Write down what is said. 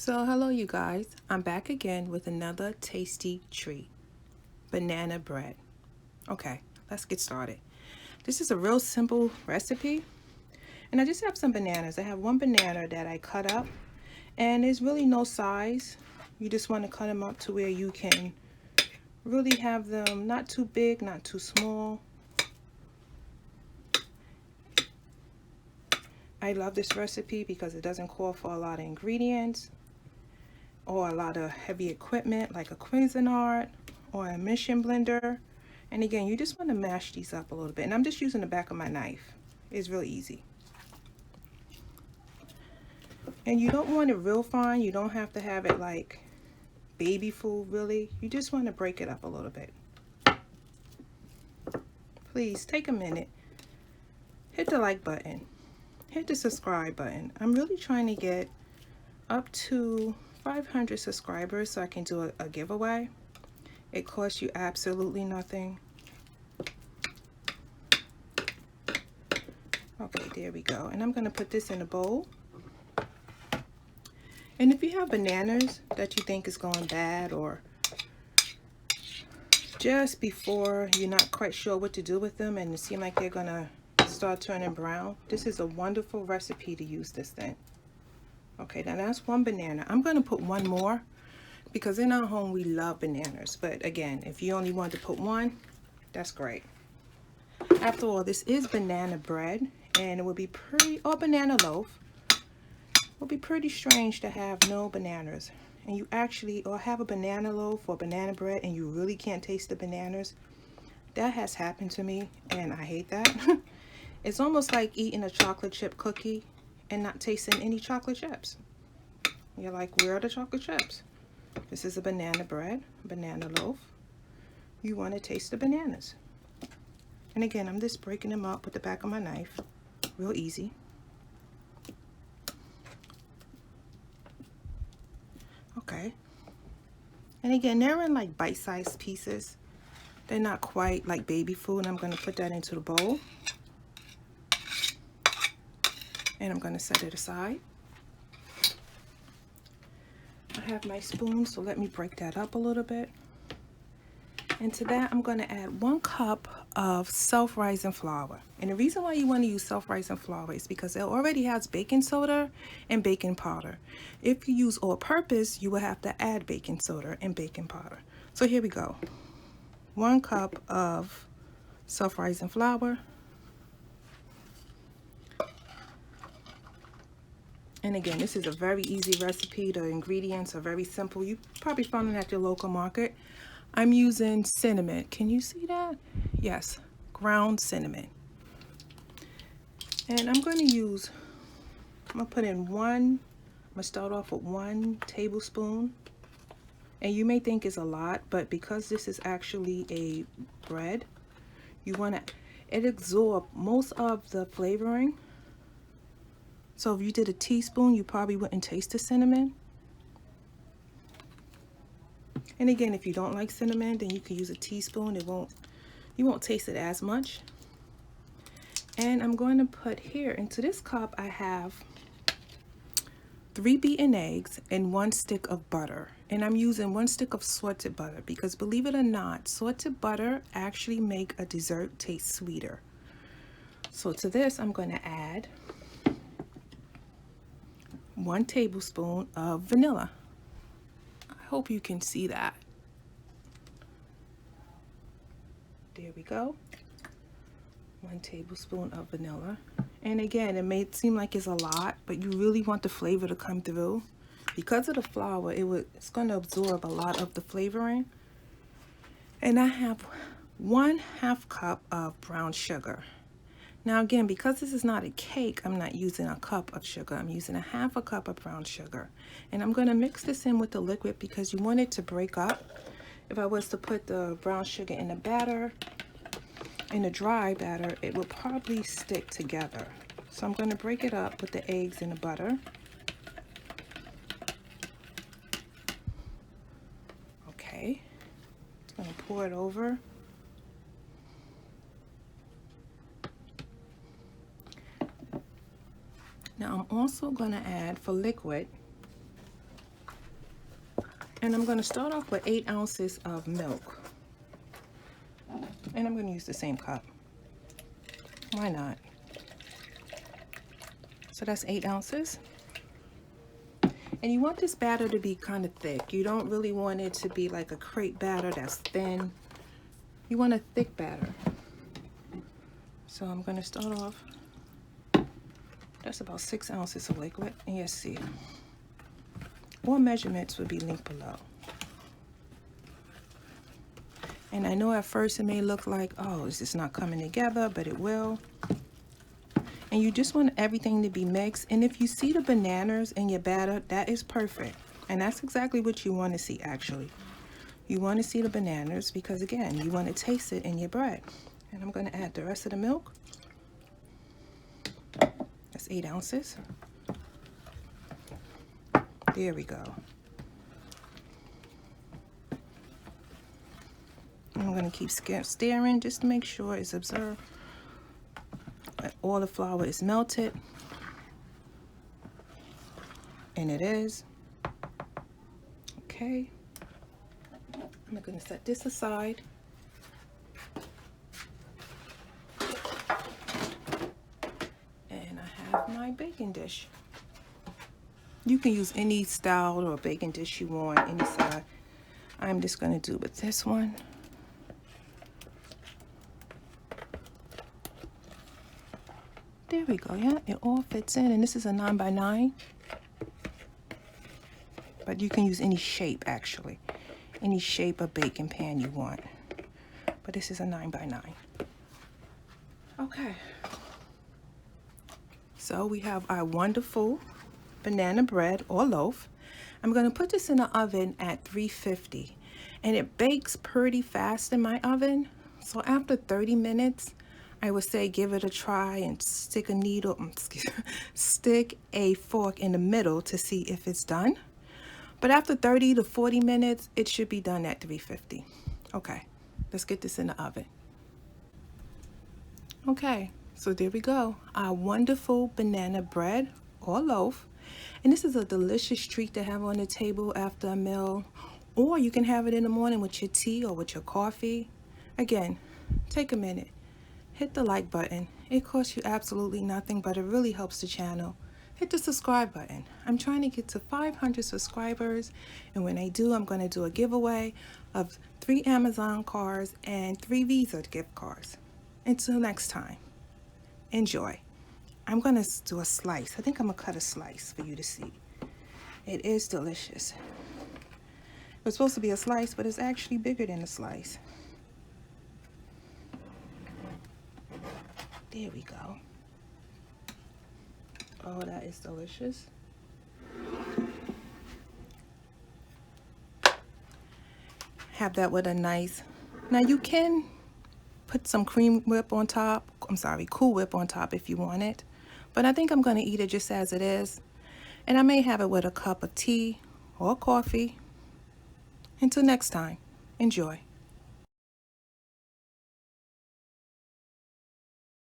So hello you guys, I'm back again with another tasty treat, banana bread. Okay, let's get started. This is a real simple recipe and I just have some bananas. I have one banana that I cut up and there's really no size. You just want to cut them up to where you can really have them not too big, not too small. I love this recipe because it doesn't call for a lot of ingredients or a lot of heavy equipment like a Cuisinart or a mission blender. And again, you just want to mash these up a little bit. And I'm just using the back of my knife. It's real easy. And you don't want it real fine. You don't have to have it like baby food really. You just want to break it up a little bit. Please take a minute. Hit the like button. Hit the subscribe button. I'm really trying to get up to 500 subscribers so I can do a giveaway. It costs you absolutely nothing. Okay, there we go. And I'm going to put this in a bowl. And if you have bananas that you think is going bad or just before you're not quite sure what to do with them and it seems like they're going to start turning brown, this is a wonderful recipe to use this thing. Okay, now that's one banana. I'm going to put one more because in our home we love bananas. But again, if you only want to put one, that's great. After all, this is banana bread and it will be pretty, or banana loaf. It will be pretty strange to have no bananas. And you actually, or have a banana loaf or banana bread and you really can't taste the bananas. That has happened to me and I hate that. It's almost like eating a chocolate chip cookie and not tasting any chocolate chips. You're like, where are the chocolate chips? This is a banana bread, banana loaf. You want to taste the bananas. And again, I'm just breaking them up with the back of my knife. Real easy. Okay. And again, they're in like bite-sized pieces. They're not quite like baby food. I'm going to put that into the bowl. And I'm going to set it aside. I have my spoon, so let me break that up a little bit. And to that, I'm going to add 1 cup of self-rising flour. And the reason why you want to use self-rising flour is because it already has baking soda and baking powder. If you use all-purpose, you will have to add baking soda and baking powder. So here we go. 1 cup of self-rising flour. And again, this is a very easy recipe. The ingredients are very simple. You probably found it at your local market. I'm using cinnamon. Can you see that? Yes, ground cinnamon. And I'm going to put in I'm going to start off with 1 tablespoon. And you may think it's a lot, but because this is actually a bread, you want to, it absorb most of the flavoring. So if you did a teaspoon, you probably wouldn't taste the cinnamon. And again, if you don't like cinnamon, then you can use a teaspoon. You won't taste it as much. And I'm going to put here, into this cup, I have 3 beaten eggs and 1 stick of butter. And I'm using 1 stick of salted butter because believe it or not, salted butter actually make a dessert taste sweeter. So to this, I'm going to add 1 tablespoon of vanilla. I hope you can see that. There we go. 1 tablespoon of vanilla. And again, it may seem like it's a lot, but you really want the flavor to come through. Because of the flour, it's going to absorb a lot of the flavoring. And I have 1/2 cup of brown sugar. Now again, because this is not a cake, I'm not using a cup of sugar. I'm using 1/2 cup of brown sugar. And I'm going to mix this in with the liquid because you want it to break up. If I was to put the brown sugar in the batter, in the dry batter, it will probably stick together. So I'm going to break it up with the eggs and the butter. Okay. Just going to pour it over. Now I'm also going to add, for liquid, And I'm going to start off with 8 ounces of milk. And I'm going to use the same cup. Why not? So that's 8 ounces. And you want this batter to be kind of thick. You don't really want it to be like a crepe batter that's thin. You want a thick batter. So I'm going to start off. That's about 6 ounces of liquid. And yes, see. All measurements will be linked below. And I know at first it may look like, oh, is this not coming together? But it will. And you just want everything to be mixed. And if you see the bananas in your batter, that is perfect. And that's exactly what you want to see, actually. You want to see the bananas because, again, you want to taste it in your bread. And I'm going to add the rest of the milk. That's 8 ounces. There we go. And I'm going to keep stirring just to make sure it's absorbed. All the flour is melted, and it is. Okay, I'm going to set this aside. And I have my baking dish. You can use any style or baking dish you want, any side. I'm just going to do with this one. There we go, yeah, it all fits in, and this is a 9 by 9. But you can use any shape, actually. Any shape of baking pan you want. But this is a 9 by 9. Okay. So we have our wonderful banana bread or loaf. I'm going to put this in the oven at 350. And it bakes pretty fast in my oven. So after 30 minutes, I would say give it a try and stick a fork in the middle to see if it's done. But after 30 to 40 minutes, it should be done at 350. Okay, let's get this in the oven. Okay, so there we go. Our wonderful banana bread or loaf. And this is a delicious treat to have on the table after a meal. Or you can have it in the morning with your tea or with your coffee. Again, take a minute. Hit the like button. It costs you absolutely nothing, but it really helps the channel. Hit the subscribe button. I'm trying to get to 500 subscribers, and when I do, I'm going to do a giveaway of 3 Amazon cards and 3 Visa gift cards. Until next time, enjoy. I'm going to do a slice. I think I'm going to cut a slice for you to see. It is delicious. It was supposed to be a slice, but it's actually bigger than a slice. There we go. Oh, that is delicious. Have that with a nice. Now you can put some cream whip on top. I'm sorry, Cool Whip on top if you want it. But I think I'm going to eat it just as it is. And I may have it with a cup of tea or coffee. Until next time, enjoy.